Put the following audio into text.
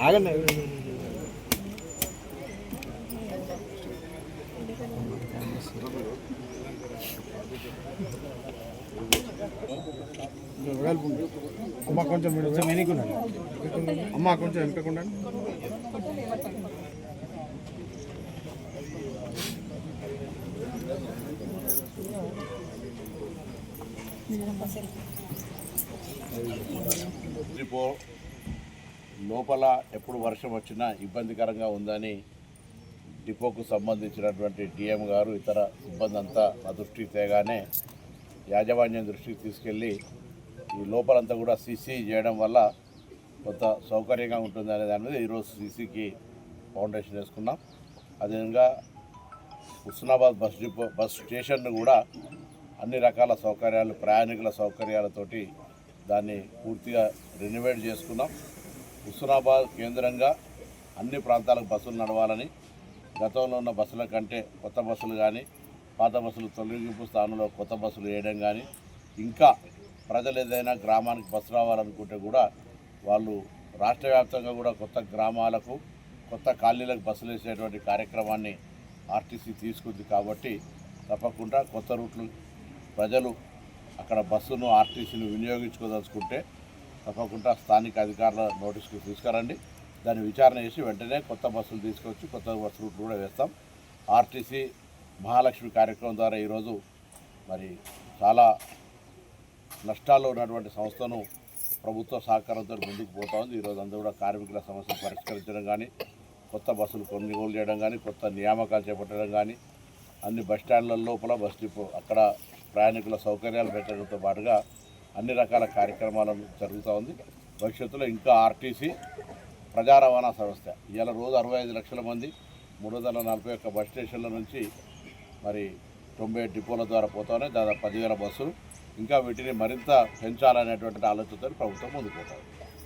ఆగండి. అమ్మ కొంచెం వెనుకున్నాను, అమ్మ కొంచెం వెనుకకుండా. లోపల ఎప్పుడు వర్షం వచ్చినా ఇబ్బందికరంగా ఉందని డిపోకు సంబంధించినటువంటి డిఎం గారు ఇతర సిబ్బంది అంతా నా దృష్టికి తేగానే యాజమాన్యం దృష్టికి తీసుకెళ్ళి ఈ లోపలంతా కూడా సీసీ చేయడం వల్ల కొంత సౌకర్యంగా ఉంటుంది అనే దాని మీద ఈరోజు సీసీకి ఫౌండేషన్ వేసుకున్నాం. అదేవిధంగా హుస్నాబాద్ బస్ స్టేషన్ను కూడా అన్ని రకాల సౌకర్యాలు, ప్రయాణికుల సౌకర్యాలతోటి దాన్ని పూర్తిగా రెనోవేట్ చేసుకున్నాం. హుస్నాబాద్ కేంద్రంగా అన్ని ప్రాంతాలకు బస్సులు నడవాలని, గతంలో ఉన్న బస్సుల కంటే కొత్త బస్సులు కానీ, పాత బస్సులు తొలగింపు స్థానంలో కొత్త బస్సులు వేయడం కానీ, ఇంకా ప్రజలు ఏదైనా గ్రామానికి బస్సు రావాలనుకుంటే కూడా వాళ్ళు రాష్ట్ర వ్యాప్తంగా కూడా కొత్త గ్రామాలకు, కొత్త కాలనీలకు బస్సులు వేసేటువంటి కార్యక్రమాన్ని ఆర్టీసీ తీసుకుంది. కాబట్టి తప్పకుండా కొత్త రూట్లు ప్రజలు అక్కడ బస్సును, ఆర్టీసీని వినియోగించుకోదలుచుకుంటే తప్పకుండా స్థానిక అధికారుల నోటీసుకు తీసుకురండి. దాన్ని విచారణ చేసి వెంటనే కొత్త బస్సులు తీసుకొచ్చి కొత్త బస్సు రూట్లు కూడా వేస్తాం. ఆర్టీసీ మహాలక్ష్మి కార్యక్రమం ద్వారా ఈరోజు మరి చాలా నష్టాల్లో ఉన్నటువంటి సంస్థను ప్రభుత్వ సహకారంతో ముందుకు పోతా ఉంది. ఈరోజు అందరూ కూడా కార్మికుల సమస్యలు పరిష్కరించడం కానీ, కొత్త బస్సులు కొనుగోలు చేయడం కానీ, కొత్త నియామకాలు చేపట్టడం కానీ, అన్ని బస్టాండ్ల లోపల బస్ డిపో అక్కడ ప్రయాణికుల సౌకర్యాలు పెట్టడంతో పాటుగా అన్ని రకాల కార్యక్రమాలు జరుగుతూ ఉంది. భవిష్యత్తులో ఇంకా ఆర్టీసీ ప్రజా రవాణా సంస్థ ఇవాళ రోజు 65 లక్షల మంది 341 బస్ స్టేషన్ల నుంచి మరి 90 డిపోల ద్వారా పోతానే దాదాపు 10,000 బస్సులు, ఇంకా వీటిని మరింత పెంచాలనేటువంటి ఆలోచనతో ప్రభుత్వం ముందుకు పోతుంది.